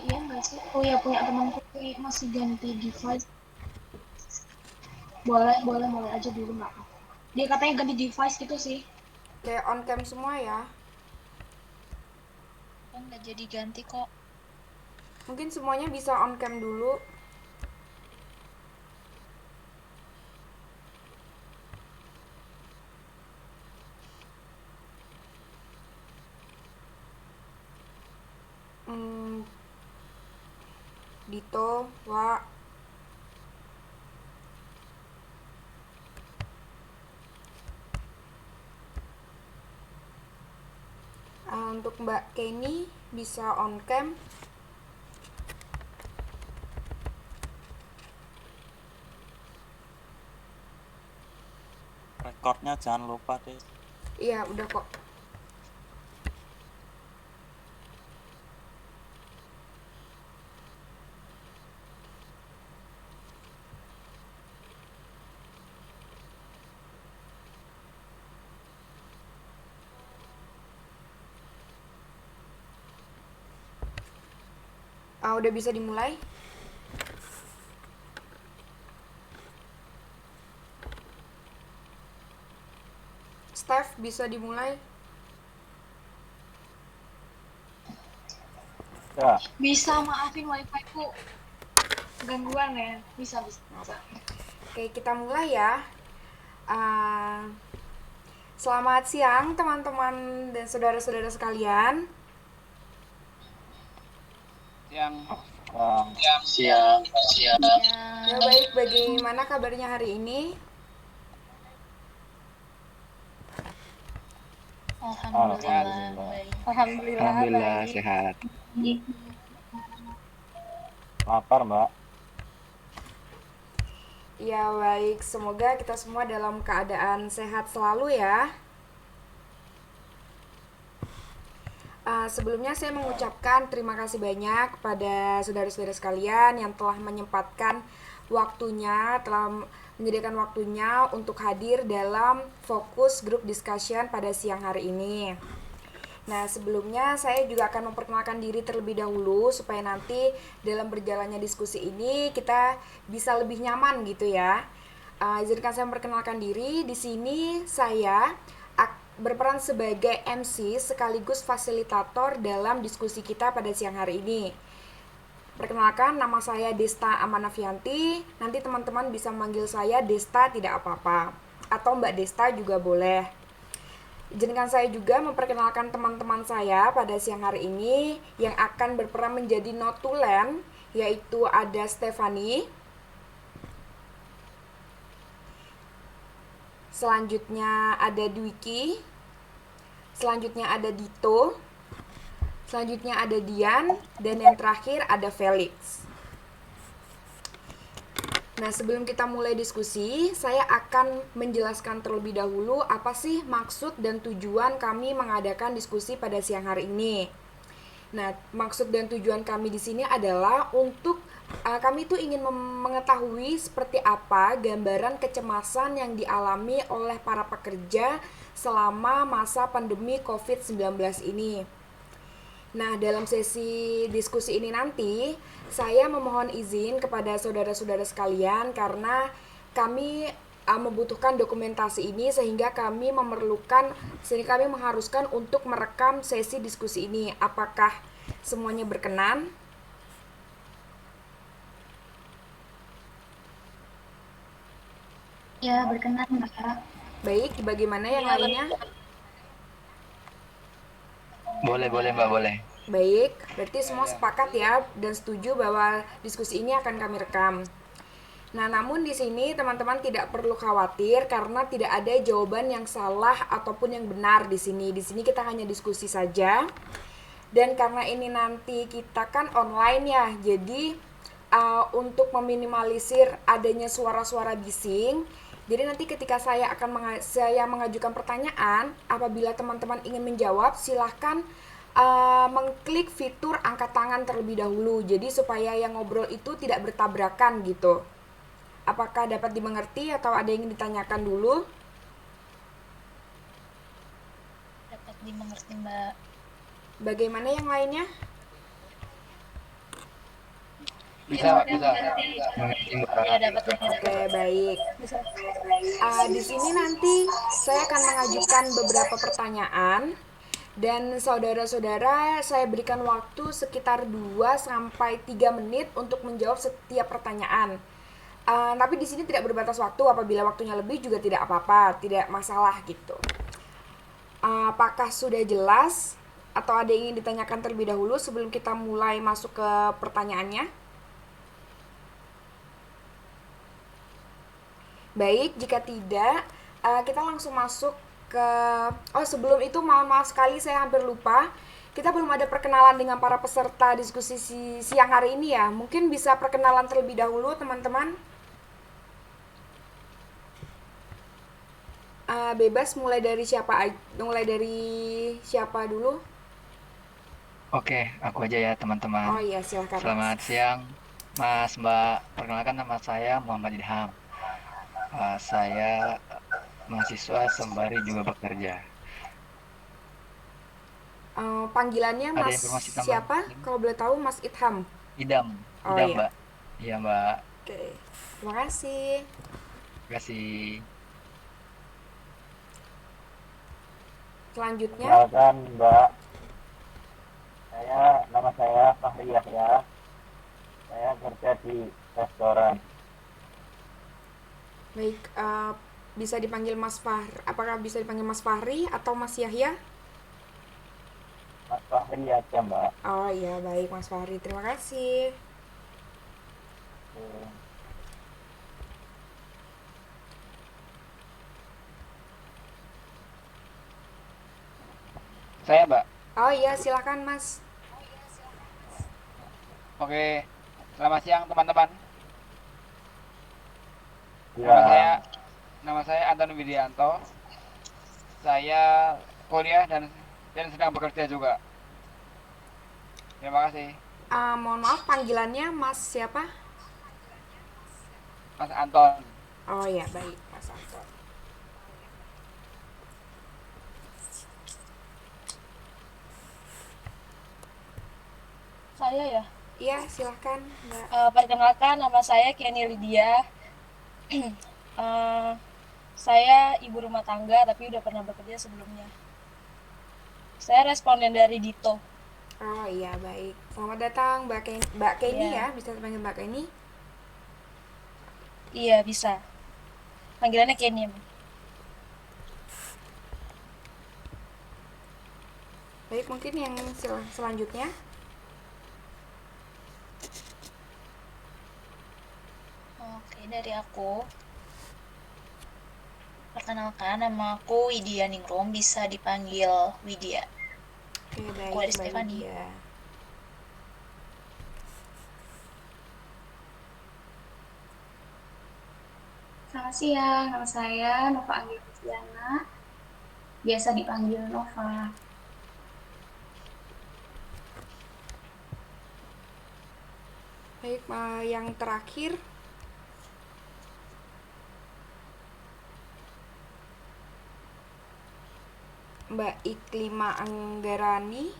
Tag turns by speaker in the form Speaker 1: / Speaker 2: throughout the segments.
Speaker 1: iya nggak sih? Oh ya, punya temanku masih ganti device. Boleh aja dulu, nggak apa-apa. Dia katanya ganti device gitu sih.
Speaker 2: Kayak on cam semua ya.
Speaker 1: Oh, nggak jadi ganti kok.
Speaker 2: Mungkin semuanya bisa on cam dulu. Hmm, Dito, Wak. Untuk Mbak Kenny bisa on cam.
Speaker 3: Rekornya jangan lupa deh.
Speaker 2: Iya, udah kok. Udah bisa dimulai. Steph, bisa dimulai.
Speaker 3: Ya,
Speaker 1: Bisa, maafin wifi ku gangguan ya. Bisa.
Speaker 2: Oke, kita mulai ya. Uh, Selamat siang teman-teman dan saudara-saudara sekalian.
Speaker 4: Yang
Speaker 3: siang.
Speaker 2: Ya baik, bagaimana kabarnya hari ini?
Speaker 1: Alhamdulillah
Speaker 3: Alhamdulillah.
Speaker 1: baik.
Speaker 4: Alhamdulillah sehat.
Speaker 3: Lapar, Mbak.
Speaker 2: Ya baik, semoga kita semua dalam keadaan sehat selalu ya. Sebelumnya saya mengucapkan terima kasih banyak kepada saudara-saudara sekalian yang telah menyempatkan waktunya, telah menyediakan waktunya untuk hadir dalam fokus group discussion pada siang hari ini. Nah, sebelumnya saya juga akan memperkenalkan diri terlebih dahulu supaya nanti dalam berjalannya diskusi ini kita bisa lebih nyaman gitu ya. Izinkan saya memperkenalkan diri. Di sini saya berperan sebagai MC sekaligus fasilitator dalam diskusi kita pada siang hari ini. Perkenalkan, nama saya Desta Amanavianti. Nanti teman-teman bisa memanggil saya Desta tidak apa-apa. Atau Mbak Desta juga boleh. Izinkan saya juga memperkenalkan teman-teman saya pada siang hari ini yang akan berperan menjadi notulen, yaitu ada Stefani, selanjutnya ada Dwiki, selanjutnya ada Dito, selanjutnya ada Dian, dan yang terakhir ada Felix. Nah, sebelum kita mulai diskusi, saya akan menjelaskan terlebih dahulu apa sih maksud dan tujuan kami mengadakan diskusi pada siang hari ini. Nah, maksud dan tujuan kami di sini adalah untuk kami tuh ingin mengetahui seperti apa gambaran kecemasan yang dialami oleh para pekerja selama masa pandemi COVID-19 ini. Nah, dalam sesi diskusi ini nanti, saya memohon izin kepada saudara-saudara sekalian karena kami membutuhkan dokumentasi ini sehingga kami mengharuskan untuk merekam sesi diskusi ini. Apakah semuanya berkenan?
Speaker 1: Ya, berkenan, Mbak.
Speaker 2: Baik, bagaimana yang lainnya?
Speaker 4: Boleh Mbak, boleh.
Speaker 2: Baik, berarti semua sepakat ya dan setuju bahwa diskusi ini akan kami rekam. Nah, namun di sini teman-teman tidak perlu khawatir karena tidak ada jawaban yang salah ataupun yang benar di sini. Di sini kita hanya diskusi saja. Dan karena ini nanti kita kan online ya, jadi untuk meminimalisir adanya suara-suara bising, jadi nanti ketika saya mengajukan pertanyaan, apabila teman-teman ingin menjawab, silahkan mengklik fitur angkat tangan terlebih dahulu. Jadi supaya yang ngobrol itu tidak bertabrakan gitu. Apakah dapat dimengerti atau ada yang ditanyakan dulu?
Speaker 1: Dapat dimengerti, Mbak.
Speaker 2: Bagaimana yang lainnya?
Speaker 4: Bisa, Mbak, bisa. Mengerti, Mbak.
Speaker 1: Ya dapat.
Speaker 2: Oke, baik.
Speaker 1: Bisa.
Speaker 2: Di sini nanti saya akan mengajukan beberapa pertanyaan dan saudara-saudara saya berikan waktu sekitar 2 sampai 3 menit untuk menjawab setiap pertanyaan. Tapi di sini tidak berbatas waktu, apabila waktunya lebih juga tidak apa-apa, tidak masalah gitu. Apakah sudah jelas atau ada yang ingin ditanyakan terlebih dahulu sebelum kita mulai masuk ke pertanyaannya? Baik, jika tidak, kita langsung masuk ke... Oh, sebelum itu mohon maaf sekali, saya hampir lupa. Kita belum ada perkenalan dengan para peserta diskusi siang hari ini ya. Mungkin bisa perkenalan terlebih dahulu, teman-teman. Bebas mulai dari siapa dulu?
Speaker 4: Oke, aku aja ya, teman-teman.
Speaker 2: Oh iya, silakan.
Speaker 4: Selamat siang, Mas, Mbak. Perkenalkan, nama saya Muhammad Ilham. Saya mahasiswa sembari juga bekerja.
Speaker 2: Panggilannya
Speaker 4: Ada
Speaker 2: Mas
Speaker 4: informasi tambahan?
Speaker 2: siapa? Kalau boleh tahu, Mas Itham.
Speaker 4: Idam,
Speaker 2: Oh,
Speaker 4: Idam,
Speaker 2: iya.
Speaker 4: Mbak. Iya, Mbak.
Speaker 2: Oke, terima kasih.
Speaker 4: Terima kasih.
Speaker 2: Selanjutnya,
Speaker 3: Kenalkan Mbak, nama saya Fahri Yahya. Saya kerja di restoran.
Speaker 2: baik, bisa dipanggil Mas Fahri. Apakah bisa dipanggil Mas Fahri atau Mas Yahya?
Speaker 3: Mas Fahri aja Mbak.
Speaker 2: Oh iya, baik Mas Fahri. Terima kasih.
Speaker 4: Saya, Mbak.
Speaker 2: Oh iya, silakan Mas.
Speaker 4: Oke, selamat siang, teman-teman.
Speaker 3: Ya,
Speaker 4: Nama saya Anton Widianto. Saya kuliah dan sedang bekerja juga. Terima kasih,
Speaker 2: Mohon maaf, panggilannya Mas siapa?
Speaker 4: Mas Anton.
Speaker 2: Oh iya, baik Mas Anton.
Speaker 1: Saya ya.
Speaker 2: Iya, silakan Mbak.
Speaker 1: Perkenalkan, nama saya Kenny Lydia. Saya ibu rumah tangga tapi udah pernah bekerja sebelumnya. Saya responden dari Dito.
Speaker 2: Oh iya, baik. Selamat datang Mbak Kenny
Speaker 1: Iya.
Speaker 2: ya, bisa dipanggil Mbak Kenny.
Speaker 1: Iya, bisa. Panggilannya Kenny.
Speaker 2: Baik, mungkin yang selanjutnya.
Speaker 5: Oke, dari aku. Perkenalkan, nama aku Widya Ningrum, bisa dipanggil Widya.
Speaker 2: Oke, baik
Speaker 5: Aku dari
Speaker 2: Mbak
Speaker 5: Stefani.
Speaker 2: Lydia.
Speaker 1: Selamat siang, nama saya Nova Anggia Kristiana. Biasa dipanggil Nova.
Speaker 2: Baik, yang terakhir. Mbak Iklima Anggarani.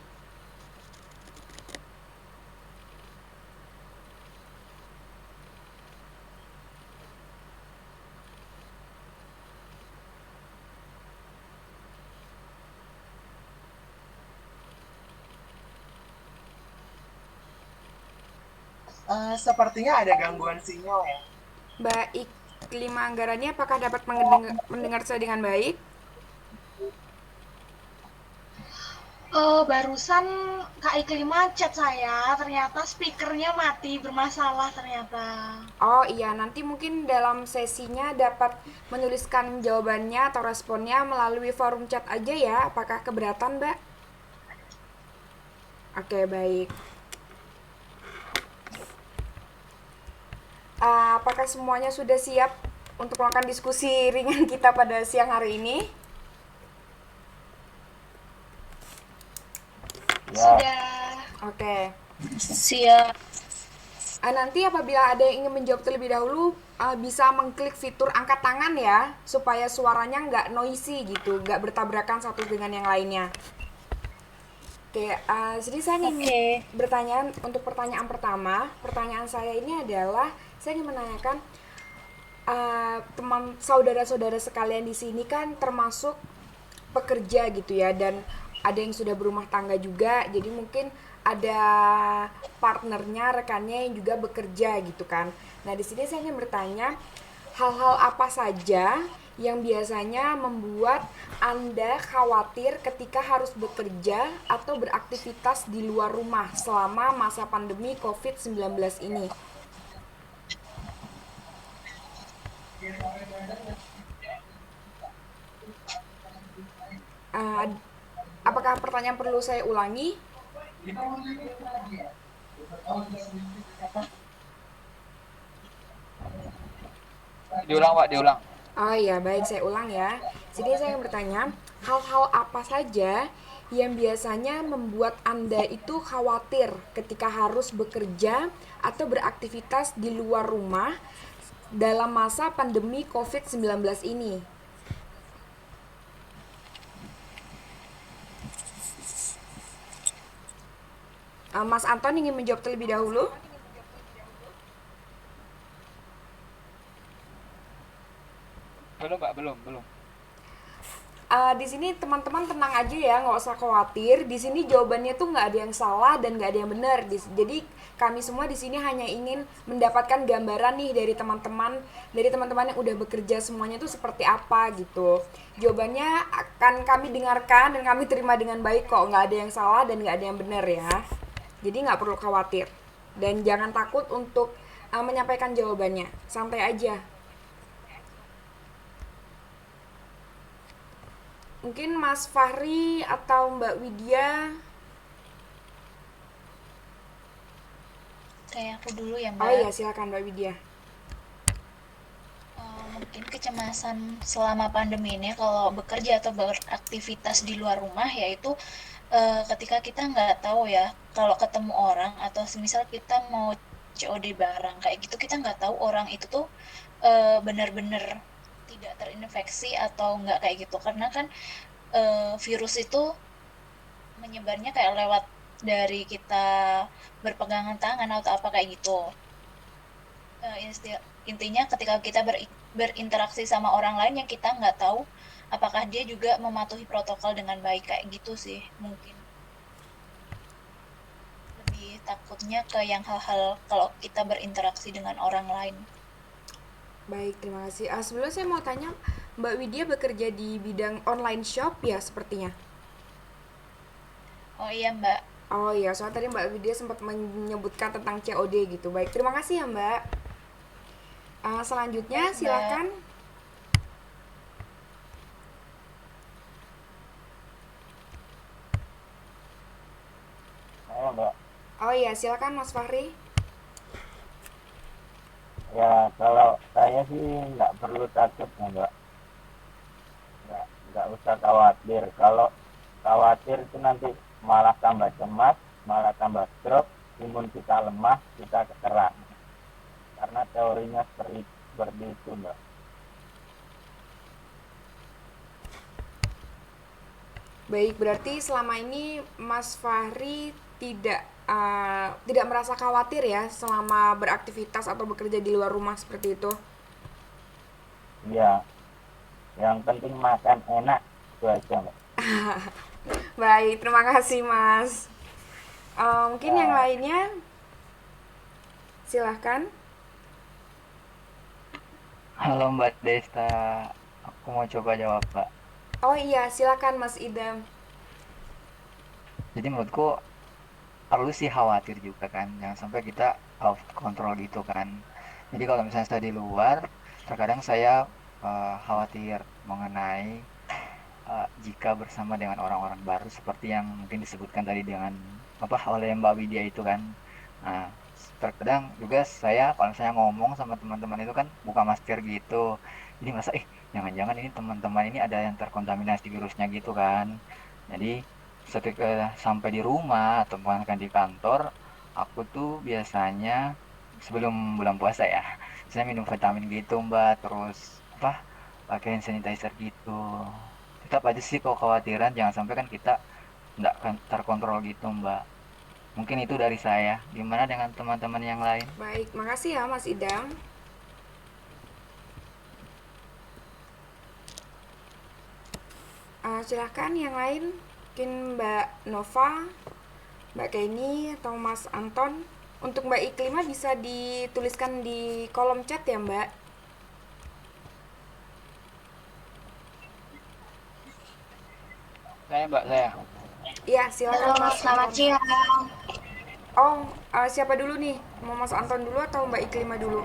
Speaker 6: Sepertinya ada gangguan sinyal ya.
Speaker 2: Mbak Iklima Anggarani, apakah dapat mendengar saya dengan baik?
Speaker 1: Barusan Kak Iklima chat saya, ternyata speakernya mati, bermasalah ternyata.
Speaker 2: Oh iya, nanti mungkin dalam sesinya dapat menuliskan jawabannya atau responnya melalui forum chat aja ya. Apakah keberatan, Mbak? Oke, baik. Apakah semuanya sudah siap untuk melakukan diskusi ringan kita pada siang hari ini?
Speaker 3: ya,
Speaker 1: Sudah.
Speaker 2: Oke.
Speaker 5: Siap.
Speaker 2: Nanti apabila ada yang ingin menjawab terlebih dahulu, bisa mengklik fitur angkat tangan ya, supaya suaranya nggak noisy gitu, nggak bertabrakan satu dengan yang lainnya. Oke, jadi saya ingin
Speaker 1: Oke.
Speaker 2: bertanya untuk pertanyaan pertama. Pertanyaan saya ini adalah saya ingin menanyakan teman saudara-saudara sekalian di sini kan termasuk pekerja gitu ya, dan ada yang sudah berumah tangga juga, jadi mungkin ada partnernya, rekannya yang juga bekerja gitu kan. Nah, di sini saya ingin bertanya, hal-hal apa saja yang biasanya membuat Anda khawatir ketika harus bekerja atau beraktivitas di luar rumah selama masa pandemi COVID-19 ini? Uh, apakah pertanyaan perlu saya ulangi?
Speaker 4: Diulang Pak, diulang.
Speaker 2: Oh iya, baik, saya ulang ya. Jadi saya bertanya, hal-hal apa saja yang biasanya membuat Anda itu khawatir ketika harus bekerja atau beraktivitas di luar rumah dalam masa pandemi COVID-19 ini? Mas Anton ingin menjawab terlebih dahulu?
Speaker 4: Belum Pak, belum.
Speaker 2: Di sini teman-teman tenang aja ya, nggak usah khawatir. Di sini jawabannya tuh nggak ada yang salah dan nggak ada yang benar. Jadi kami semua di sini hanya ingin mendapatkan gambaran nih dari teman-teman yang udah bekerja semuanya tuh seperti apa gitu. Jawabannya akan kami dengarkan dan kami terima dengan baik kok. Nggak ada yang salah dan nggak ada yang benar ya. Jadi nggak perlu khawatir dan jangan takut untuk menyampaikan jawabannya. Santai aja. Mungkin Mas Fahri atau Mbak Widya.
Speaker 5: Kayak aku dulu ya,
Speaker 2: Oh
Speaker 5: Mbak.
Speaker 2: iya, silakan Mbak Widya.
Speaker 5: Mungkin kecemasan selama pandemi ini kalau bekerja atau beraktivitas di luar rumah, yaitu ketika kita nggak tahu ya, kalau ketemu orang atau semisal kita mau COD barang kayak gitu, kita nggak tahu orang itu tuh benar-benar tidak terinfeksi atau nggak kayak gitu, karena kan virus itu menyebarnya kayak lewat dari kita berpegangan tangan atau apa kayak gitu. Intinya ketika kita berinteraksi sama orang lain yang kita nggak tahu apakah dia juga mematuhi protokol dengan baik, kayak gitu sih. Mungkin lebih takutnya ke yang hal-hal kalau kita berinteraksi dengan orang lain.
Speaker 2: Baik, terima kasih. Sebelumnya saya mau tanya, Mbak Widya bekerja di bidang online shop ya sepertinya?
Speaker 5: Oh iya, Mbak.
Speaker 2: Oh iya, soalnya tadi Mbak Widya sempat menyebutkan tentang COD gitu. Baik, terima kasih ya Mbak. Selanjutnya
Speaker 5: Baik, Mbak.
Speaker 2: silakan.
Speaker 3: Saya Mbak.
Speaker 2: Oh iya, silakan Mas Fahri.
Speaker 3: Ya kalau saya sih nggak perlu takut ya Mbak. Nggak usah khawatir. Kalau khawatir itu nanti malah tambah cemas, malah tambah stroke, imun kita lemah, kita keserang. Karena teorinya seperti itu Mbak.
Speaker 2: Baik, berarti selama ini Mas Fahri tidak merasa khawatir ya selama beraktivitas atau bekerja di luar rumah seperti itu.
Speaker 3: Iya, yang penting makan enak itu aja Mbak.
Speaker 2: Baik, terima kasih Mas. Mungkin yang lainnya silahkan.
Speaker 6: Halo Mbak Desta, aku mau coba jawab Mbak.
Speaker 2: Oh iya, silakan Mas Idam.
Speaker 6: Jadi menurutku perlu sih khawatir juga kan, jangan sampai kita out of control gitu kan. Jadi kalau misalnya saya di luar, terkadang saya khawatir mengenai jika bersama dengan orang-orang baru seperti yang mungkin disebutkan tadi dengan apa oleh Mbak Widya itu kan. Nah, terkadang juga saya kalau saya ngomong sama teman-teman itu kan buka masker gitu. Jadi merasa jangan-jangan ini teman-teman ini ada yang terkontaminasi virusnya gitu kan. Jadi ketika sampai di rumah atau bahkan di kantor, aku tuh biasanya sebelum bulan puasa ya, saya minum vitamin gitu Mbak, terus apa pakai hand sanitizer gitu. Tetap aja sih kalau kekhawatiran jangan sampai kan kita nggak terkontrol gitu Mbak. Mungkin itu dari saya. Gimana dengan teman-teman yang lain?
Speaker 2: Baik, makasih ya Mas Idam. Silahkan yang lain, mungkin Mbak Nova, Mbak Kenny, atau Mas Anton. Untuk Mbak Iklima bisa dituliskan di kolom chat ya Mbak.
Speaker 4: Saya.
Speaker 2: Iya, silakan
Speaker 7: Halo,
Speaker 2: Mas
Speaker 7: selamat
Speaker 2: Anton.
Speaker 7: siang.
Speaker 2: Oh, siapa dulu nih? Mau Mas Anton dulu atau Mbak Iklima dulu?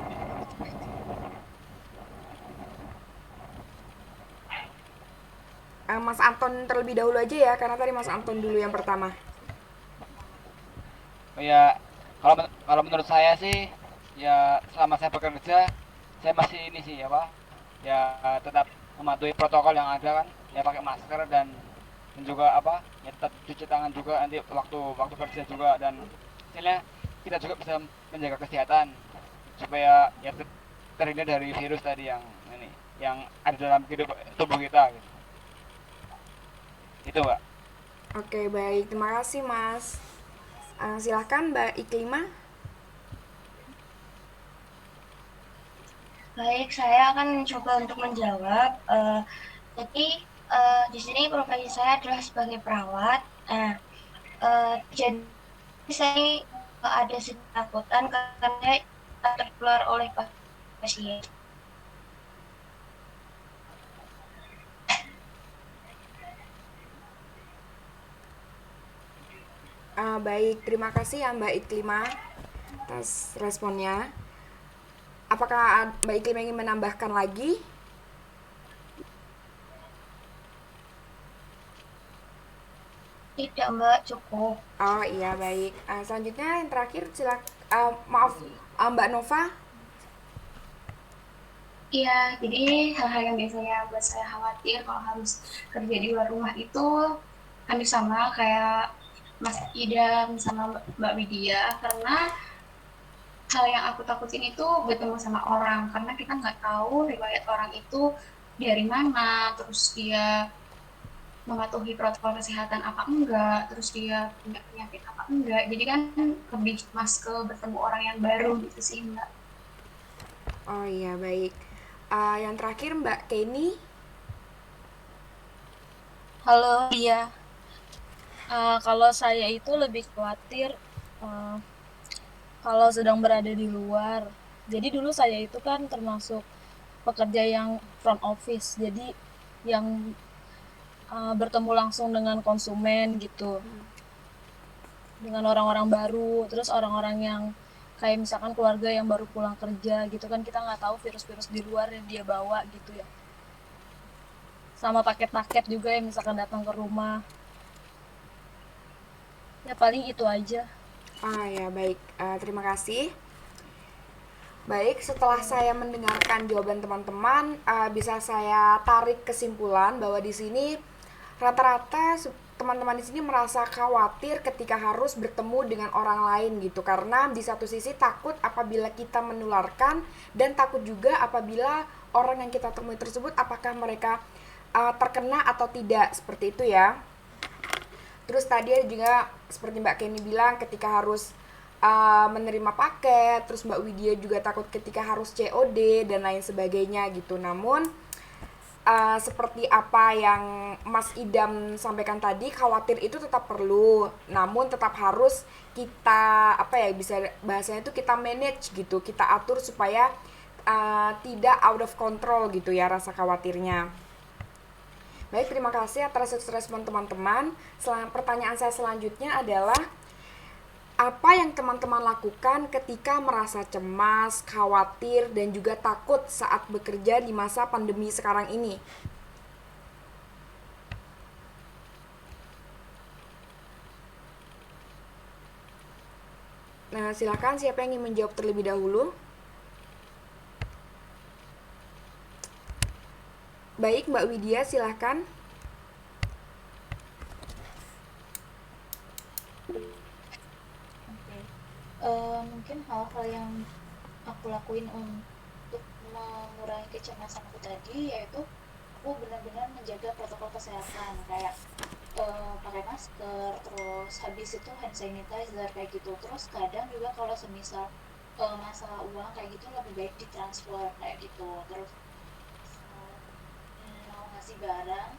Speaker 2: Mas Anton terlebih dahulu aja ya, karena tadi Mas Anton dulu yang pertama.
Speaker 4: Oh ya, kalau menurut saya sih ya selama saya bekerja saya masih ini sih apa ya tetap mematuhi protokol yang ada kan ya pakai masker dan juga apa ya tetap cuci tangan juga nanti waktu waktu kerja juga dan hasilnya kita juga bisa menjaga kesehatan supaya ya terhindar dari virus tadi yang ini yang ada dalam tubuh kita gitu. Itu Mbak.
Speaker 2: Oke, baik. Terima kasih Mas. Silahkan Mbak Iklima.
Speaker 7: Baik, saya akan mencoba untuk menjawab. Jadi di sini profesi saya adalah sebagai perawat. Nah, jadi saya ada sedikit ketakutan karena tertular oleh pasien.
Speaker 2: Baik, terima kasih ya Mbak Iklima atas responnya. Apakah Mbak Iklima ingin menambahkan lagi?
Speaker 7: Tidak, Mbak, cukup.
Speaker 2: Oh iya, baik. Selanjutnya yang terakhir maaf, Mbak Nova.
Speaker 8: Iya, jadi hal-hal yang biasanya buat saya khawatir kalau harus kerja di luar rumah itu hampir sama kayak Mas Idam sama Mbak Widya, karena hal yang aku takutin itu bertemu sama orang, karena kita nggak tahu riwayat orang itu dari mana, terus dia mematuhi protokol kesehatan apa enggak, terus dia punya penyakit apa enggak, jadi kan lebih cemas ke bertemu orang yang baru gitu sih Mbak.
Speaker 2: Oh iya, baik. Yang terakhir Mbak Kenny.
Speaker 1: Halo, iya. Kalau saya itu lebih khawatir kalau sedang berada di luar. Jadi dulu saya itu kan termasuk pekerja yang front office, jadi yang bertemu langsung dengan konsumen gitu, dengan orang-orang baru, terus orang-orang yang kayak misalkan keluarga yang baru pulang kerja gitu kan, kita nggak tahu virus-virus di luar yang dia bawa gitu ya. Sama paket-paket juga yang misalkan datang ke rumah. Ya paling itu aja.
Speaker 2: Ya, baik. Terima kasih. Baik, setelah saya mendengarkan jawaban teman-teman, bisa saya tarik kesimpulan bahwa di sini rata-rata teman-teman di sini merasa khawatir ketika harus bertemu dengan orang lain gitu, karena di satu sisi takut apabila kita menularkan dan takut juga apabila orang yang kita temui tersebut apakah mereka terkena atau tidak, seperti itu ya. Terus tadi juga seperti Mbak Kenny bilang ketika harus menerima paket, terus Mbak Widya juga takut ketika harus COD dan lain sebagainya gitu. Namun seperti apa yang Mas Idam sampaikan tadi, khawatir itu tetap perlu, namun tetap harus kita bisa bahasanya itu kita manage gitu, kita atur supaya tidak out of control gitu ya rasa khawatirnya. Baik, terima kasih atas respon teman-teman. Pertanyaan saya selanjutnya adalah apa yang teman-teman lakukan ketika merasa cemas, khawatir, dan juga takut saat bekerja di masa pandemi sekarang ini? Nah, silakan siapa yang ingin menjawab terlebih dahulu? Baik, Mbak Widya, silakan.
Speaker 5: Mungkin hal-hal yang aku lakuin untuk mengurangi kecemasan aku tadi yaitu aku benar-benar menjaga protokol kesehatan, kayak pakai masker, terus habis itu hand sanitizer kayak gitu. Terus kadang juga kalau semisal masalah uang kayak gitu lebih baik ditransfer kayak gitu. Terus mau ngasih barang,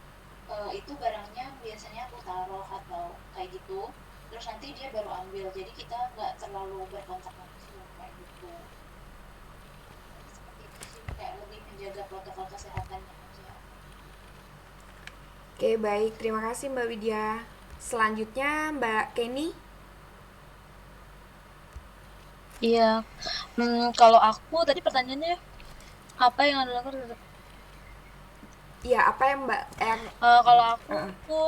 Speaker 5: itu barangnya biasanya aku taruh atau kayak gitu, terus nanti dia baru ambil, jadi kita nggak terlalu berkontak langsung kayak gitu. Seperti itu sih, kayak lebih menjaga protokol kesehatannya aja.
Speaker 2: Oke, baik. Terima kasih Mbak Widya. Selanjutnya Mbak Kenny.
Speaker 1: Iya. Kalau aku tadi pertanyaannya apa yang Anda lakukan?
Speaker 2: Iya, apa yang Mbak
Speaker 1: Kalau aku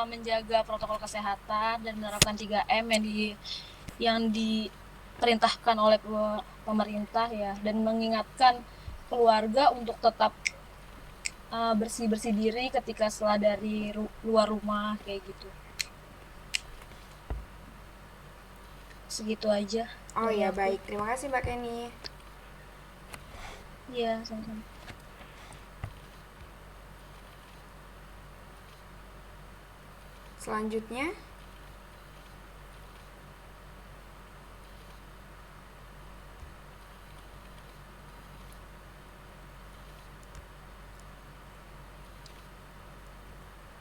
Speaker 1: menjaga protokol kesehatan dan menerapkan 3M yang diperintahkan oleh pemerintah ya, dan mengingatkan keluarga untuk tetap bersih-bersih diri ketika setelah dari luar rumah kayak gitu. Segitu aja.
Speaker 2: Oh
Speaker 1: dari
Speaker 2: ya,
Speaker 1: aku.
Speaker 2: baik. Terima kasih Mbak Kenny.
Speaker 1: Iya, sama-sama.
Speaker 2: Selanjutnya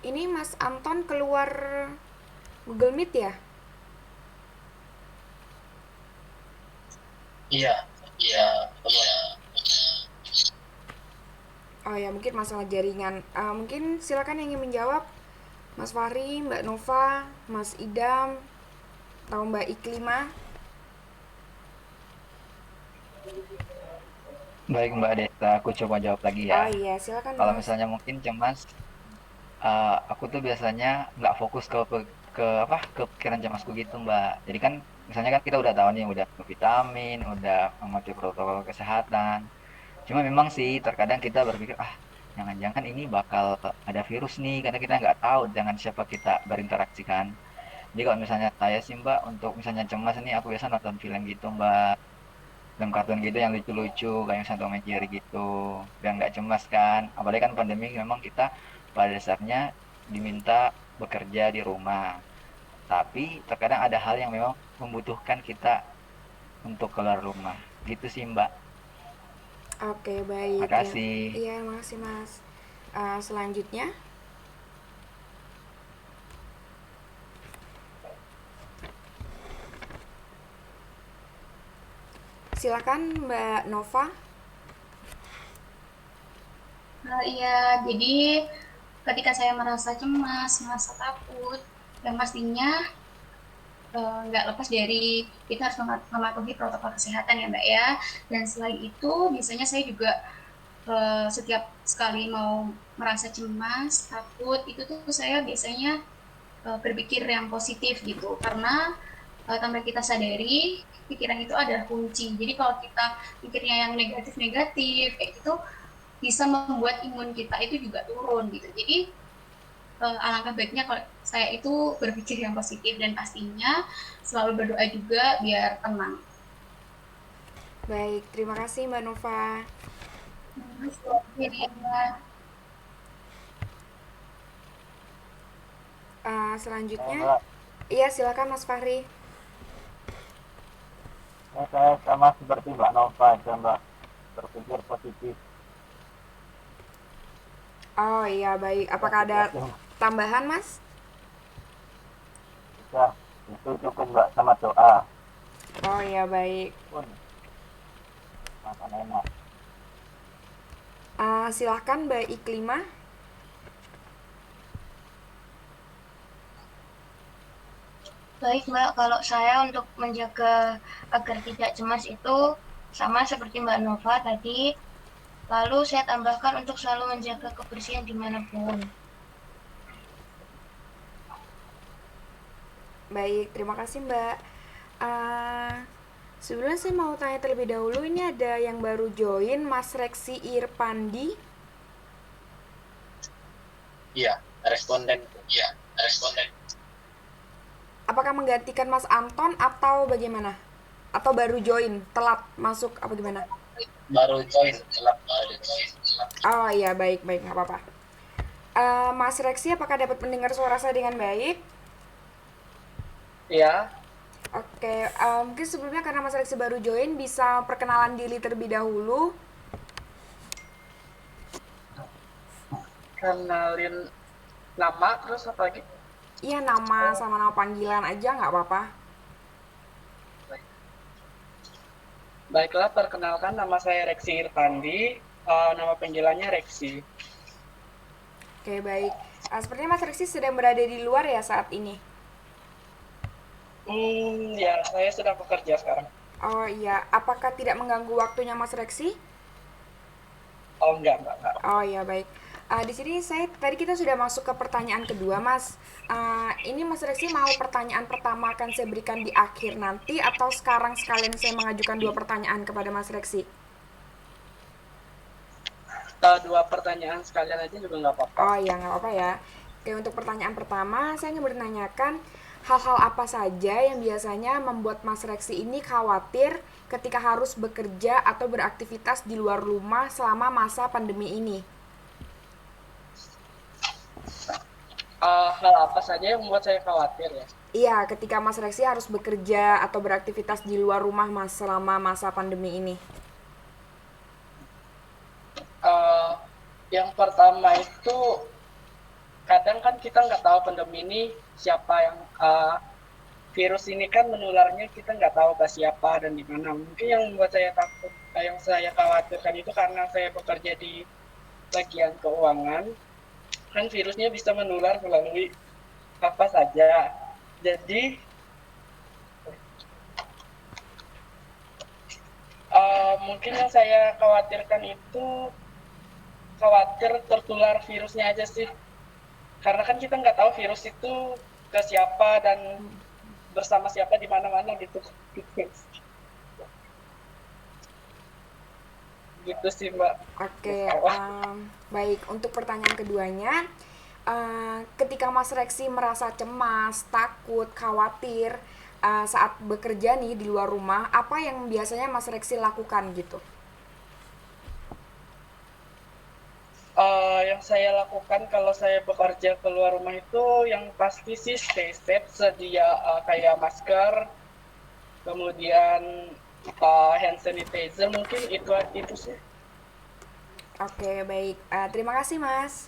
Speaker 2: ini Mas Anton keluar Google Meet ya?
Speaker 9: Iya, iya.
Speaker 2: Oh ya, mungkin masalah jaringan. Mungkin silakan yang ingin menjawab, Mas Fahri, Mbak Nova, Mas Idam, atau Mbak Iklima.
Speaker 6: Baik Mbak Desta, aku coba jawab lagi
Speaker 2: Oh
Speaker 6: ya.
Speaker 2: iya, silakan
Speaker 6: Kalau
Speaker 2: Mas.
Speaker 6: misalnya mungkin cemas, aku tuh biasanya nggak fokus ke pikiran cemasku gitu Mbak. Jadi kan misalnya kan kita udah tahu nih, udah minum vitamin, udah mematuhi protokol kesehatan. Cuma memang sih terkadang kita berpikir, jangan-jangan ini bakal ada virus nih, karena kita nggak tahu dengan siapa kita berinteraksi kan. Jadi kalau misalnya saya sih Mbak, untuk misalnya cemas nih, aku biasa nonton film gitu Mbak, film kartun gitu yang lucu-lucu, kayak misalnya Tom and Jerry gitu, biar nggak cemas kan. Apalagi kan pandemi memang kita pada dasarnya diminta bekerja di rumah. Tapi terkadang ada hal yang memang membutuhkan kita untuk keluar rumah. Gitu sih Mbak.
Speaker 2: Oke, baik.
Speaker 6: Makasih.
Speaker 2: Iya, makasih Mas. Selanjutnya, silakan Mbak Nova.
Speaker 8: Iya, jadi ketika saya merasa cemas, merasa takut, yang pastinya nggak lepas dari kita harus mematuhi protokol kesehatan ya Mbak ya. Dan selain itu, biasanya saya juga setiap sekali mau merasa cemas, takut, itu tuh saya biasanya berpikir yang positif gitu. Karena tanpa kita sadari, pikiran itu adalah kunci. Jadi kalau kita pikirnya yang negatif-negatif, kayak gitu, bisa membuat imun kita itu juga turun gitu. Jadi alangkah baiknya kalau saya itu berpikir yang positif dan pastinya selalu berdoa juga biar tenang.
Speaker 2: Baik, terima kasih Mbak Nova. Selanjutnya,
Speaker 3: Mbak,
Speaker 2: iya silakan Mas Fahri.
Speaker 3: saya sama seperti Mbak Nova aja Mbak, berpikir positif.
Speaker 2: Oh iya, baik. Apakah ada tambahan Mas?
Speaker 3: Bisa, itu cukup Mbak, sama doa
Speaker 2: Oh iya, baik.
Speaker 3: pun makan enak.
Speaker 2: Silahkan Mbak Iklima.
Speaker 7: Baik Mbak, kalau saya untuk menjaga agar tidak cemas itu sama seperti Mbak Nova tadi, lalu saya tambahkan untuk selalu menjaga kebersihan dimanapun.
Speaker 2: Baik, terima kasih Mbak. Sebelumnya saya mau tanya terlebih dahulu, ini ada yang baru join, Mas Reksi Irpandi.
Speaker 9: Iya, responden.
Speaker 2: Apakah menggantikan Mas Anton atau bagaimana? Atau baru join, telat masuk apa gimana?
Speaker 9: Baru join.
Speaker 2: Oh iya, baik, baik, nggak apa-apa. Mas Reksi, apakah dapat mendengar suara saya dengan baik?
Speaker 10: Iya,
Speaker 2: Oke, mungkin sebelumnya karena Mas Reksi baru join, bisa perkenalan diri terlebih dahulu.
Speaker 10: kenalin nama terus apa lagi?
Speaker 2: Iya, nama sama nama panggilan aja nggak apa-apa.
Speaker 10: Baiklah, perkenalkan nama saya Reksi Irfandi, nama panggilannya Reksi.
Speaker 2: Oke, baik. Sepertinya Mas Reksi sedang berada di luar ya saat ini.
Speaker 10: Ya, saya sedang bekerja sekarang.
Speaker 2: Oh iya, apakah tidak mengganggu waktunya Mas Reksi?
Speaker 10: Oh, enggak.
Speaker 2: Oh iya, baik. Di sini tadi kita sudah masuk ke pertanyaan kedua, Mas. Ini Mas Reksi mau pertanyaan pertama akan saya berikan di akhir nanti atau sekarang sekalian saya mengajukan 2 pertanyaan kepada Mas Reksi?
Speaker 10: Dua pertanyaan sekalian aja juga nggak apa-apa.
Speaker 2: Oh iya, nggak apa-apa ya. Oke, untuk pertanyaan pertama, saya ingin menanyakan hal-hal apa saja yang biasanya membuat Mas Reksi ini khawatir ketika harus bekerja atau beraktivitas di luar rumah selama masa pandemi ini?
Speaker 10: Hal apa saja yang membuat saya khawatir ya?
Speaker 2: Iya, ketika Mas Reksi harus bekerja atau beraktivitas di luar rumah Mas selama masa pandemi ini.
Speaker 10: Eh, yang pertama itu kadang kan kita nggak tahu pandemi ini siapa yang virus ini kan menularnya kita nggak tahu ke siapa dan di mana. Mungkin yang membuat saya takut, yang saya khawatirkan itu karena saya bekerja di bagian keuangan, kan virusnya bisa menular melalui apa saja. Jadi mungkin yang saya khawatirkan itu khawatir tertular virusnya aja sih. Karena kan kita nggak tahu virus itu ke siapa dan bersama siapa di mana-mana gitu. Gitu sih, Mbak.
Speaker 2: Oke, baik. Untuk pertanyaan keduanya, ketika Mas Reksi merasa cemas, takut, khawatir saat bekerja nih di luar rumah, apa yang biasanya Mas Reksi lakukan gitu?
Speaker 10: Yang saya lakukan kalau saya bekerja keluar rumah itu yang pasti sih stay safe, sedia kayak masker, kemudian hand sanitizer, mungkin itu sih.
Speaker 2: Oke, baik. Terima kasih, Mas.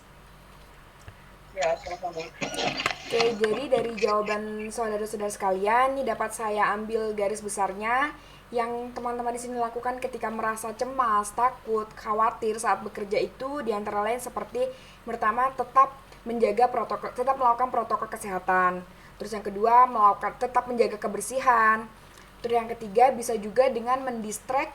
Speaker 10: Ya, sama-sama.
Speaker 2: Oke, jadi dari jawaban saudara-saudara sekalian, ini dapat saya ambil garis besarnya yang teman-teman di sini lakukan ketika merasa cemas, takut, khawatir saat bekerja itu diantara lain seperti pertama tetap melakukan protokol kesehatan. Terus yang kedua tetap menjaga kebersihan. Terus yang ketiga bisa juga dengan mendistract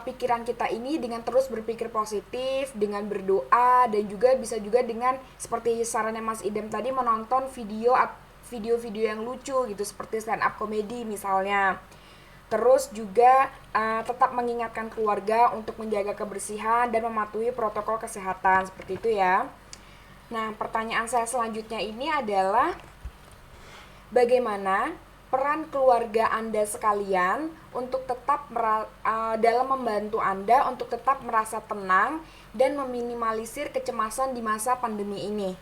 Speaker 2: pikiran kita ini dengan terus berpikir positif, dengan berdoa, dan juga bisa juga dengan seperti sarannya Mas Idam tadi menonton video-video yang lucu gitu seperti stand up comedy misalnya. Terus juga tetap mengingatkan keluarga untuk menjaga kebersihan dan mematuhi protokol kesehatan seperti itu ya. Nah, pertanyaan saya selanjutnya ini adalah bagaimana peran keluarga Anda sekalian untuk tetap dalam membantu Anda untuk tetap merasa tenang dan meminimalisir kecemasan di masa pandemi ini.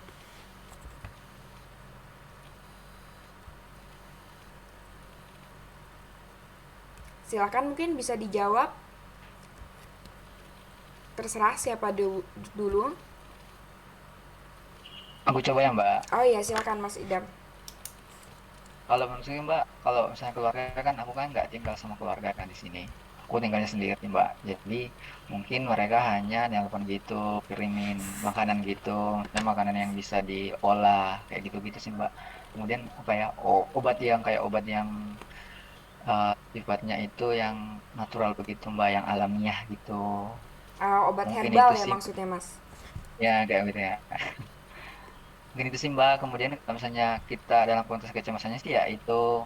Speaker 2: Silakan mungkin bisa dijawab. Terserah siapa dulu.
Speaker 6: Aku coba ya Mbak.
Speaker 2: Oh iya, silakan Mas Idam.
Speaker 6: Kalau menurut saya Mbak, kalau misalnya keluarga kan aku kan nggak tinggal sama keluarga kan di sini. Aku tinggalnya sendiri Mbak. Jadi mungkin mereka hanya nelpon gitu, kirimin makanan gitu, dan makanan yang bisa diolah kayak gitu-gitu sih Mbak. Kemudian apa ya, obat yang sifatnya itu yang natural begitu Mbak, yang alamiah gitu.
Speaker 2: Obat
Speaker 6: Mungkin
Speaker 2: herbal
Speaker 6: itu
Speaker 2: ya
Speaker 6: sih.
Speaker 2: maksudnya Mas.
Speaker 6: Ya kayak gitu ya. Mungkin itu sih Mbak. Kemudian kalau misalnya kita dalam konteks kecemasannya sih ya itu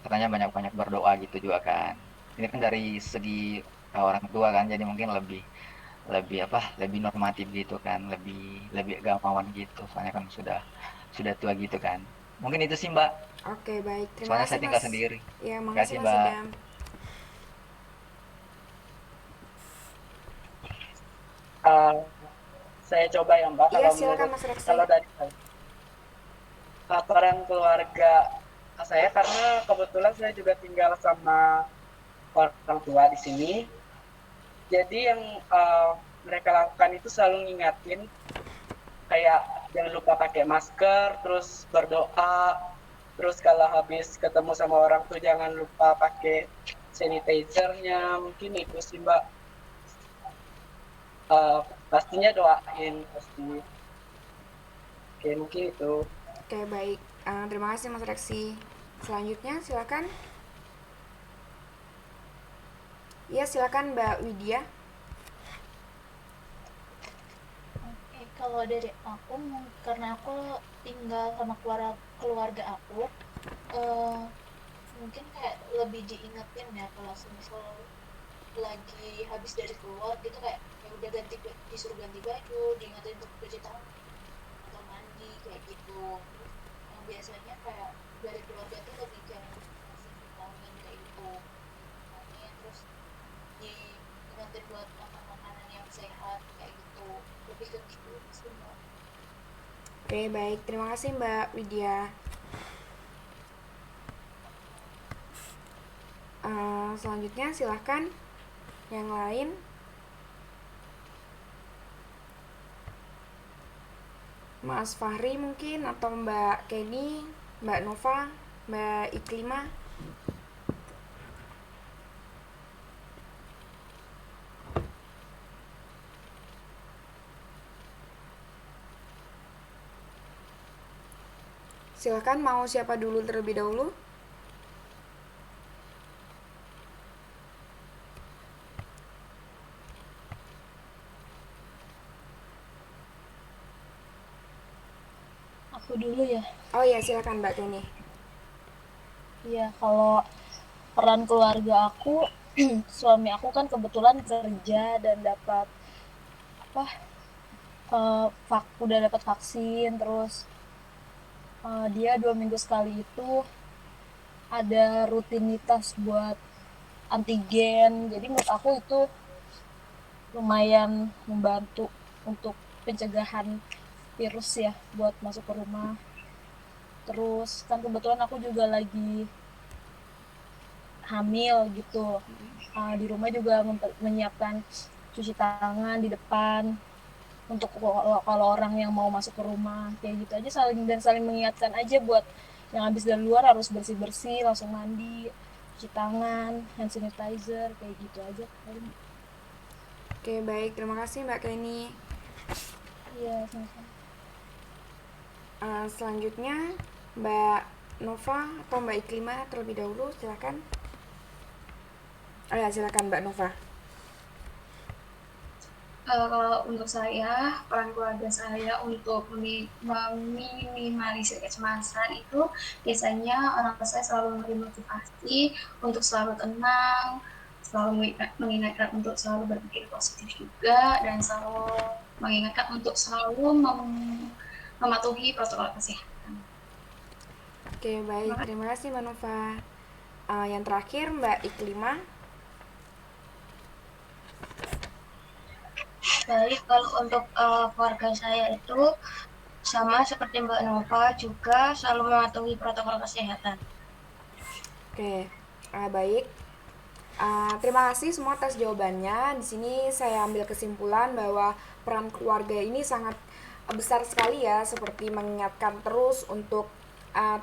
Speaker 6: katanya banyak-banyak berdoa gitu juga kan. Ini kan dari segi orang tua kan, jadi mungkin lebih lebih apa lebih normatif gitu kan, lebih lebih agamawan gitu. Soalnya kan sudah tua gitu kan. Mungkin itu sih Mbak.
Speaker 2: Oke, baik. Terima
Speaker 6: Soalnya
Speaker 2: kasih
Speaker 6: saya tinggal
Speaker 2: Mas.
Speaker 6: sendiri.
Speaker 2: Ya,
Speaker 6: Terima
Speaker 2: makasih
Speaker 6: kasih
Speaker 2: Mas
Speaker 6: Mbak.
Speaker 2: Idam.
Speaker 10: Uh, saya coba ya Mbak.
Speaker 2: Iya,
Speaker 10: Kalau
Speaker 2: silakan
Speaker 10: menurut
Speaker 2: Mas Reksi.
Speaker 10: kalau dari laporan keluarga saya, karena kebetulan saya juga tinggal sama orang tua di sini. Jadi yang mereka lakukan itu selalu ngingatin kayak jangan lupa pakai masker, terus berdoa, terus kalau habis ketemu sama orang tuh jangan lupa pakai sanitizer-nya. Mungkin itu sih Mbak. Pastinya doain pasti. Oke, mungkin itu.
Speaker 2: Oke, baik. Terima kasih Mas Reksi. Selanjutnya silakan. Iya, silakan Mbak Widya.
Speaker 5: Oke, kalau dari aku, karena aku tinggal sama keluarga aku, mungkin kayak lebih diingetin ya kalau misal lagi habis dari keluar gitu, kayak ya udah disuruh ganti baju, diingetin untuk cuci tangan atau mandi kayak gitu. Yang biasanya kayak dari keluarga tuh lebih kayak ngasih vitamin kayak gitu, vitamin, terus diingetin buat makan makanan yang sehat kayak gitu, lebih ke gitu semua.
Speaker 2: Oke, baik. Terima kasih Mbak Widya. Selanjutnya silahkan yang lain. Mas Fahri mungkin, atau Mbak Kenny, Mbak Nova, Mbak Iklima. Silahkan, mau siapa dulu terlebih dahulu?
Speaker 1: Aku dulu ya.
Speaker 2: Oh iya, silakan Mbak Kenny.
Speaker 1: Iya, kalau peran keluarga aku, suami aku kan kebetulan kerja dan dapat udah dapat vaksin, terus dia 2 minggu sekali itu ada rutinitas buat antigen. Jadi menurut aku itu lumayan membantu untuk pencegahan virus ya buat masuk ke rumah. Terus kan kebetulan aku juga lagi hamil gitu. Di rumah juga menyiapkan cuci tangan di depan untuk kalau orang yang mau masuk ke rumah, kayak gitu aja, saling mengingatkan aja buat yang habis dari luar harus bersih-bersih, langsung mandi, cuci tangan, hand sanitizer, kayak gitu aja paling.
Speaker 2: Oke, baik. Terima kasih Mbak Kenny.
Speaker 1: Iya, sama-sama.
Speaker 2: Selanjutnya Mbak Nova atau Mbak Iklima terlebih dahulu, silakan. Ya, silakan Mbak Nova.
Speaker 8: Kalau untuk saya, peran keluarga saya untuk meminimalisir kecemasan itu biasanya orang tua saya selalu memberi motivasi untuk selalu tenang, selalu mengingatkan untuk selalu berpikir positif juga, dan selalu mengingatkan untuk selalu mematuhi protokol kesehatan.
Speaker 2: Oke, baik. Terima kasih Mbak Nova. Yang terakhir Mbak Iklima.
Speaker 7: Baik, kalau untuk keluarga saya itu sama seperti Mbak Nova, juga selalu mematuhi protokol kesehatan.
Speaker 2: Oke, baik. Terima kasih semua atas jawabannya. Di sini saya ambil kesimpulan bahwa peran keluarga ini sangat besar sekali ya, seperti mengingatkan terus untuk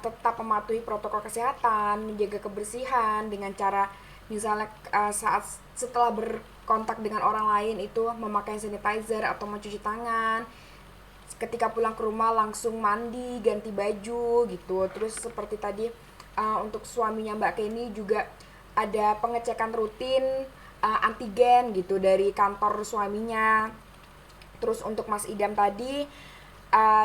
Speaker 2: tetap mematuhi protokol kesehatan, menjaga kebersihan dengan cara misalnya saat setelah berkontak dengan orang lain itu memakai sanitizer atau mencuci tangan. Ketika pulang ke rumah langsung mandi, ganti baju gitu. Terus seperti tadi untuk suaminya Mbak Kenny juga ada pengecekan rutin antigen gitu dari kantor suaminya. Terus untuk Mas Idam tadi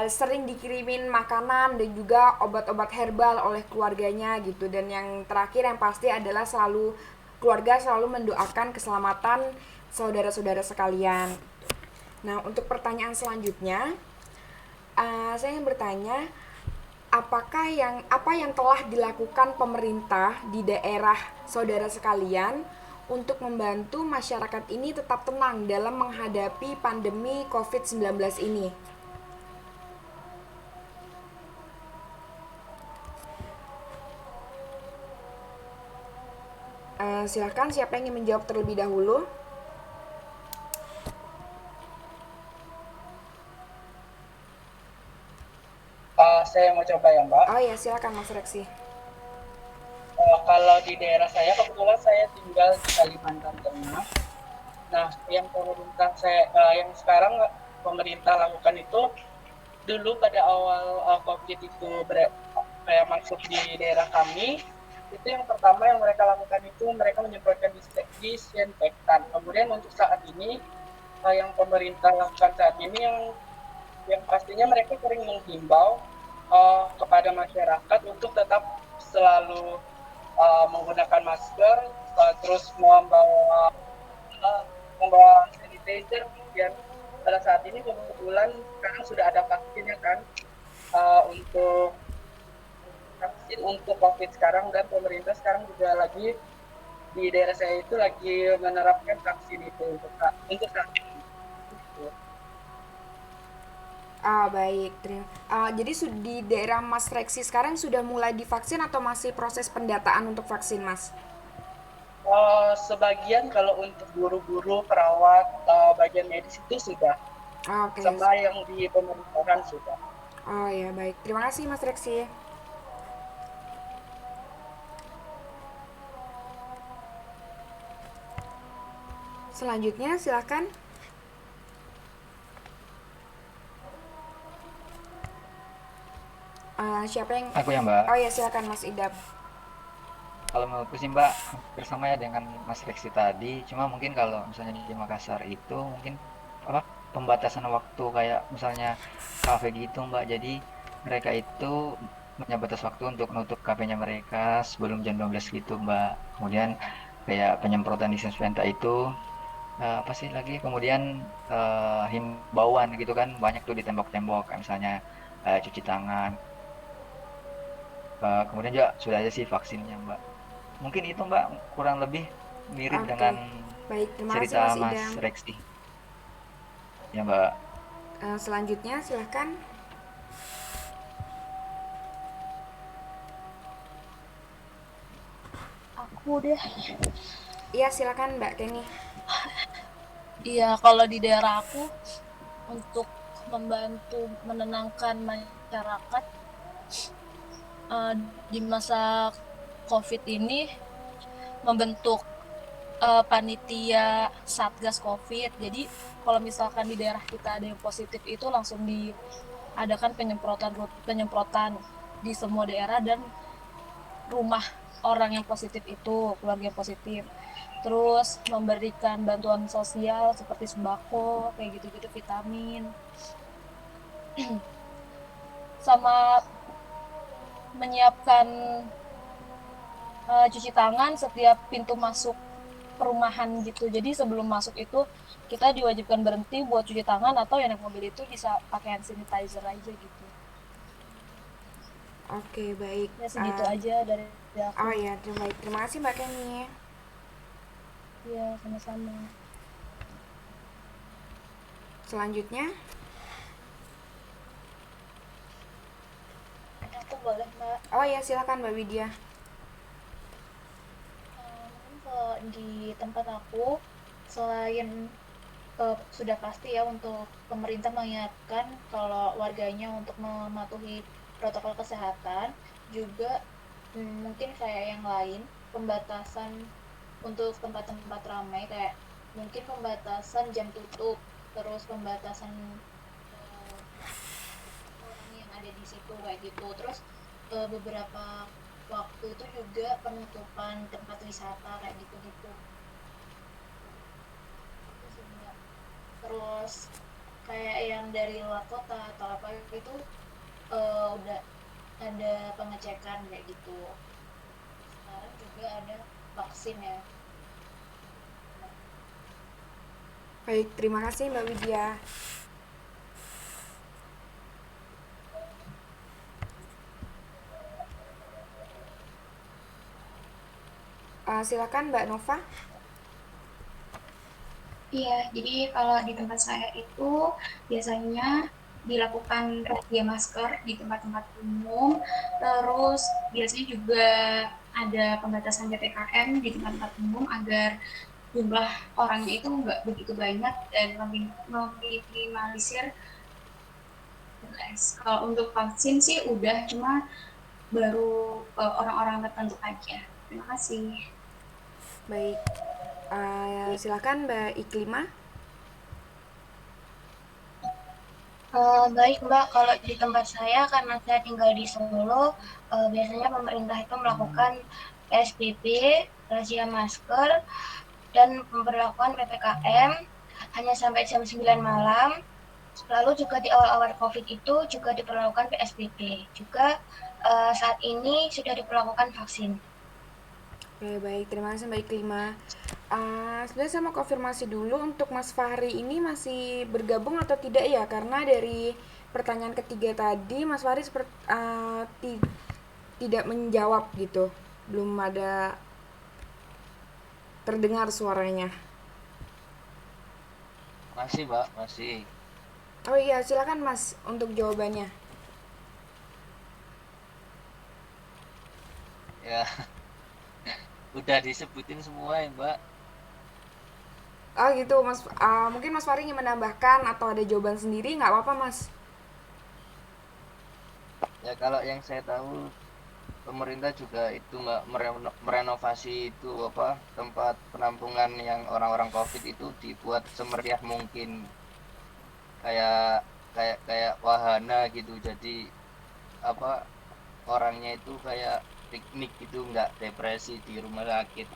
Speaker 2: sering dikirimin makanan dan juga obat-obat herbal oleh keluarganya gitu. Dan yang terakhir yang pasti adalah keluarga selalu mendoakan keselamatan saudara-saudara sekalian. Nah, untuk pertanyaan selanjutnya, saya ingin bertanya, apa yang telah dilakukan pemerintah di daerah saudara sekalian untuk membantu masyarakat ini tetap tenang dalam menghadapi pandemi COVID-19 ini? Silahkan siapa yang ingin menjawab terlebih dahulu?
Speaker 10: Saya mau coba ya Mbak.
Speaker 2: Oh ya, silakan Mas Reksi.
Speaker 10: Kalau di daerah saya kebetulan saya tinggal di Kalimantan Tengah. Nah, yang yang sekarang pemerintah lakukan itu dulu pada awal COVID itu kayak masuk di daerah kami, itu yang pertama yang mereka lakukan itu mereka menyemprotkan disinfektan. Kemudian untuk saat ini yang pemerintah lakukan saat ini yang pastinya mereka sering menghimbau kepada masyarakat untuk tetap selalu menggunakan masker, terus membawa sanitizer. Kemudian pada saat ini kebetulan sekarang sudah ada vaksinnya kan, untuk vaksin untuk COVID sekarang, dan pemerintah sekarang juga lagi di daerah saya itu lagi menerapkan vaksin itu untuk saat ini.
Speaker 2: Baik. Jadi di daerah Mas Reksi sekarang sudah mulai divaksin atau masih proses pendataan untuk vaksin, Mas?
Speaker 10: Sebagian kalau untuk guru-guru, perawat, bagian medis itu sudah.
Speaker 2: Oke.
Speaker 10: Sama yang di pemerintahan sudah.
Speaker 2: Oh ya, baik. Terima kasih Mas Reksi. Selanjutnya silakan. Siapa yang?
Speaker 6: Aku ya Mbak.
Speaker 2: Oh ya, silakan Mas Idam.
Speaker 6: Kalau menurutku sih Mbak, bersama ya dengan Mas Reksi tadi, cuma mungkin kalau misalnya di Makassar itu mungkin apa pembatasan waktu kayak misalnya kafe gitu Mbak. Jadi mereka itu punya batas waktu untuk nutup kafenya mereka sebelum jam 12 gitu Mbak. Kemudian kayak penyemprotan disinfektan itu apa sih lagi? Kemudian himbauan gitu kan banyak tuh di tembok-tembok kayak misalnya cuci tangan. Kemudian juga sudah ada sih vaksinnya Mbak. Mungkin itu Mbak kurang lebih mirip
Speaker 2: Oke.
Speaker 6: dengan
Speaker 2: Baik, terima kasih
Speaker 6: cerita
Speaker 2: Mas
Speaker 6: Mas
Speaker 2: Idam.
Speaker 6: Reksi. Ya Mbak.
Speaker 2: Selanjutnya silakan.
Speaker 1: Aku deh.
Speaker 2: Iya, silakan Mbak Kenny.
Speaker 1: Iya, kalau di daerah aku untuk membantu menenangkan masyarakat di masa COVID ini membentuk panitia Satgas COVID. Jadi kalau misalkan di daerah kita ada yang positif itu langsung diadakan penyemprotan di semua daerah dan rumah orang yang positif itu, keluarga yang positif. Terus memberikan bantuan sosial seperti sembako, kayak gitu-gitu, vitamin. Sama menyiapkan cuci tangan setiap pintu masuk perumahan gitu. Jadi sebelum masuk itu kita diwajibkan berhenti buat cuci tangan, atau yang naik mobil itu bisa pakai hand sanitizer aja gitu.
Speaker 2: Oke, baik.
Speaker 1: Ya segitu aja dari aku.
Speaker 2: Oh ya, terima kasih Mbak Kenny.
Speaker 1: Iya, sama-sama.
Speaker 2: Selanjutnya,
Speaker 5: Aku boleh Mbak.
Speaker 2: oh ya silakan Mbak Widya.
Speaker 5: Mungkin kalau di tempat aku selain sudah pasti ya untuk pemerintah mengingatkan kalau warganya untuk mematuhi protokol kesehatan, juga mungkin kayak yang lain pembatasan untuk tempat-tempat ramai, kayak mungkin pembatasan jam tutup, terus pembatasan orang yang ada di situ kayak gitu, terus beberapa waktu itu juga penutupan tempat wisata kayak gitu-gitu. Terus kayak yang dari luar kota atau apa itu udah ada pengecekan kayak gitu. Sekarang juga ada vaksin ya.
Speaker 2: Baik, terima kasih Mbak Widya. Silakan Mbak Nova.
Speaker 8: Iya, jadi kalau di tempat saya itu biasanya dilakukan razia masker di tempat-tempat umum, terus biasanya juga ada pembatasan PPKM di tempat-tempat umum agar jumlah orangnya itu nggak begitu banyak dan meminimalisir. Kalau untuk vaksin sih udah, cuma baru orang-orang tertentu aja. Terima kasih.
Speaker 2: Baik, silakan Mbak Iklima.
Speaker 7: Baik Mbak, kalau di tempat saya karena saya tinggal di Solo, biasanya pemerintah itu melakukan PSBB, razia masker, dan pemberlakuan PPKM hanya sampai jam 9 malam. Lalu juga di awal-awal COVID itu juga diperlakukan PSBB. Juga saat ini sudah diperlakukan vaksin.
Speaker 2: Oke, baik. Terima kasih Mbak Iklima. Sebenarnya saya mau konfirmasi dulu untuk Mas Fahri ini masih bergabung atau tidak ya? Karena dari pertanyaan ketiga tadi Mas Fahri tidak menjawab gitu. Belum ada terdengar suaranya.
Speaker 11: Masih, Mbak, masih.
Speaker 2: Oh iya, silakan Mas untuk jawabannya.
Speaker 11: Ya, udah disebutin semua ya, Mbak.
Speaker 2: Oh gitu, Mas. Mungkin Mas Fahri ingin menambahkan atau ada jawaban sendiri, nggak apa-apa Mas.
Speaker 11: Ya, kalau yang saya tahu pemerintah juga itu Mbak merenovasi itu apa tempat penampungan yang orang-orang COVID itu dibuat semeriah mungkin. Kayak kayak wahana gitu. Jadi apa orangnya itu kayak piknik gitu, nggak depresi di rumah sakit.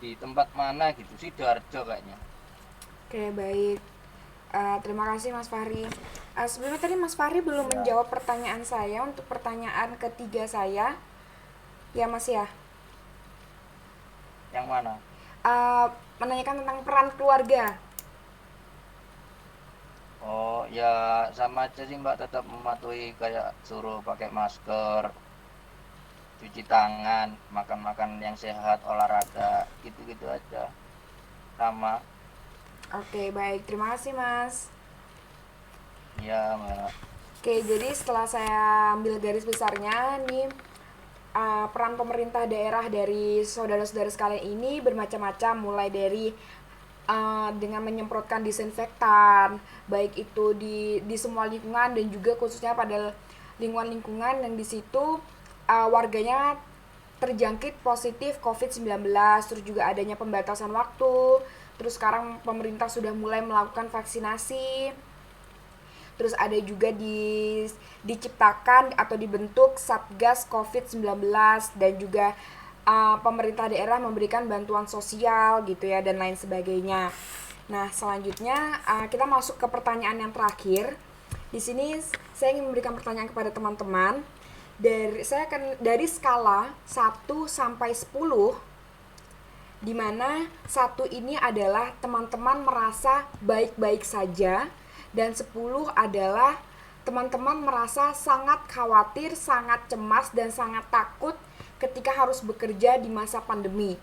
Speaker 11: Di tempat mana gitu, Sidoarjo kayaknya.
Speaker 2: Oke, baik. Terima kasih Mas Fahri. Sebelumnya tadi Mas Fahri belum menjawab pertanyaan saya untuk pertanyaan ketiga saya. Ya Mas ya.
Speaker 11: Yang mana?
Speaker 2: Menanyakan tentang peran keluarga.
Speaker 11: Oh ya, sama aja sih Mbak, tetap mematuhi kayak suruh pakai masker, cuci tangan, makan-makan yang sehat, olahraga, gitu-gitu aja. Sama.
Speaker 2: Oke, baik. Terima kasih Mas.
Speaker 11: Ya Mbak.
Speaker 2: Oke, jadi setelah saya ambil garis besarnya nih, peran pemerintah daerah dari saudara-saudara sekalian ini bermacam-macam, mulai dari dengan menyemprotkan disinfektan, baik itu di semua lingkungan dan juga khususnya pada lingkungan-lingkungan yang di situ warganya terjangkit positif COVID-19, terus juga adanya pembatasan waktu, terus sekarang pemerintah sudah mulai melakukan vaksinasi. Terus ada juga diciptakan atau dibentuk Satgas COVID-19 dan juga pemerintah daerah memberikan bantuan sosial gitu ya dan lain sebagainya. Nah, selanjutnya kita masuk ke pertanyaan yang terakhir. Di sini saya ingin memberikan pertanyaan kepada teman-teman. Dari skala 1 sampai 10, di mana 1 ini adalah teman-teman merasa baik-baik saja dan 10 adalah teman-teman merasa sangat khawatir, sangat cemas dan sangat takut ketika harus bekerja di masa pandemi.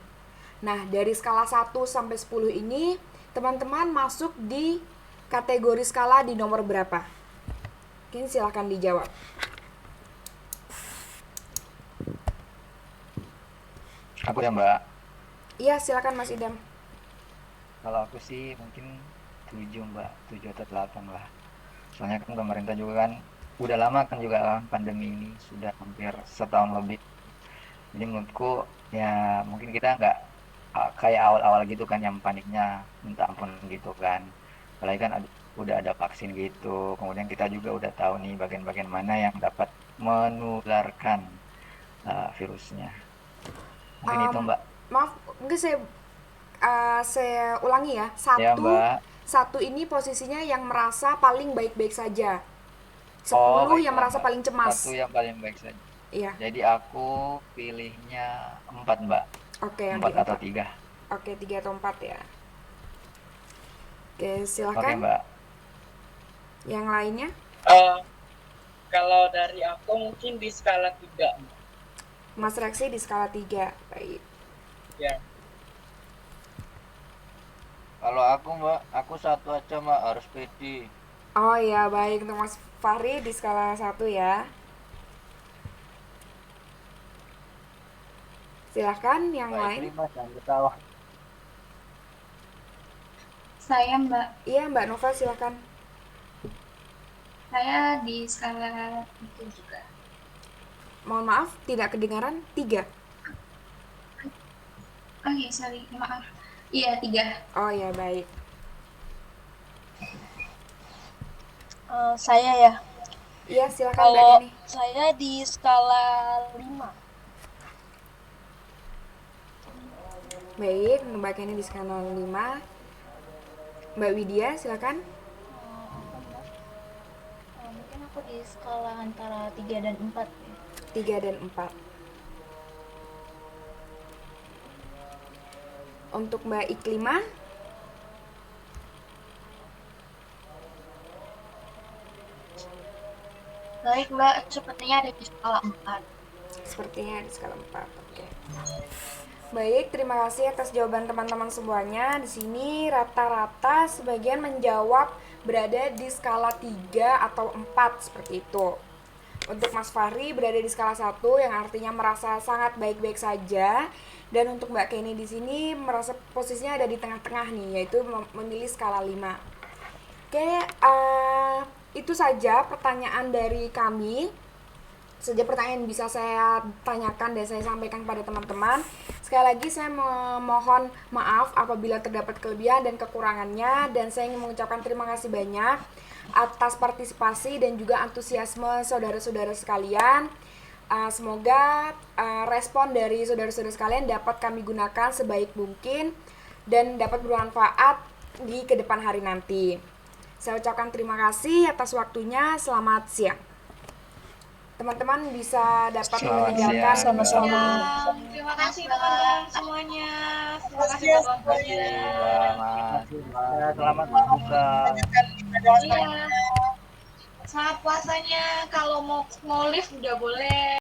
Speaker 2: Nah, dari skala 1 sampai 10 ini teman-teman masuk di kategori skala di nomor berapa? Mungkin silakan dijawab.
Speaker 6: Aku ya Mbak.
Speaker 2: Iya, silakan Mas Idam.
Speaker 6: Kalau aku sih mungkin 7 Mbak, 7 atau 8 lah. Soalnya kan pemerintah juga kan udah lama kan juga pandemi ini, sudah hampir setahun lebih. Jadi menurutku ya mungkin kita nggak kayak awal-awal gitu kan yang paniknya minta ampun gitu kan. Apalagi kan udah ada vaksin gitu. Kemudian kita juga udah tahu nih bagian-bagian mana yang dapat menularkan virusnya. Mungkin itu Mbak.
Speaker 2: Maaf, mungkin saya ulangi ya.
Speaker 6: Ya Mbak.
Speaker 2: 1 ini posisinya yang merasa paling baik-baik saja. 10 yang merasa paling cemas.
Speaker 6: 1 yang paling baik saja.
Speaker 2: Iya.
Speaker 6: Jadi aku pilihnya 4 Mbak.
Speaker 2: Oke,
Speaker 6: 4 atau 3.
Speaker 2: Oke, 3 atau 4 ya. Oke, silakan.
Speaker 6: Oke Mbak.
Speaker 2: Yang lainnya?
Speaker 10: Kalau dari aku mungkin di skala 3.
Speaker 2: Mas Reksi di skala 3. Baik.
Speaker 10: Ya.
Speaker 11: Kalau aku Mbak, aku satu aja Mbak, harus pede.
Speaker 2: Oh ya, baik, untuk Mas Fahri di skala 1 ya. Silahkan yang
Speaker 3: Baik,
Speaker 2: lain.
Speaker 3: terima jangan ketawa.
Speaker 8: Saya Mbak,
Speaker 2: Iya, Mbak Nova silahkan.
Speaker 8: saya di skala itu juga.
Speaker 2: Mohon maaf, tidak kedengaran. 3.
Speaker 8: Oh iya, sorry, maaf. Iya, 3.
Speaker 2: Oh ya, baik.
Speaker 1: Saya ya.
Speaker 2: Iya, silakan Mbak
Speaker 1: Kalau
Speaker 2: Kenny.
Speaker 1: saya di skala 5.
Speaker 2: Baik, Mbak Kenny di skala 5. Mbak Widya, silakan.
Speaker 5: Mungkin aku di skala antara 3 dan 4 ya.
Speaker 2: 3 dan 4. Untuk Mbak Iklima,
Speaker 7: Baik Mbak, sepertinya ada di skala 4.
Speaker 2: sepertinya di skala 4. Oke. Baik, terima kasih atas jawaban teman-teman semuanya. Di sini rata-rata sebagian menjawab berada di skala 3 atau 4 seperti itu. Untuk Mas Fahri berada di skala 1 yang artinya merasa sangat baik-baik saja. Dan untuk Mbak Kenny di sini merasa posisinya ada di tengah-tengah nih, yaitu memilih skala 5. Oke, itu saja pertanyaan dari kami. Saja pertanyaan yang bisa saya tanyakan dan saya sampaikan kepada teman-teman. Sekali lagi saya memohon maaf apabila terdapat kelebihan dan kekurangannya, dan saya ingin mengucapkan terima kasih banyak atas partisipasi dan juga antusiasme saudara-saudara sekalian. Semoga respon dari saudara-saudara sekalian dapat kami gunakan sebaik mungkin dan dapat bermanfaat di kedepan hari nanti. Saya ucapkan terima kasih atas waktunya. Selamat siang. Teman-teman bisa dapat meninggalkan
Speaker 1: Sama-sama.
Speaker 7: Terima kasih teman-teman semuanya. Terima kasih buat waktunya.
Speaker 6: Selamat berbuka.
Speaker 7: Iya. Selamat puasanya. Kalau mau lift udah boleh.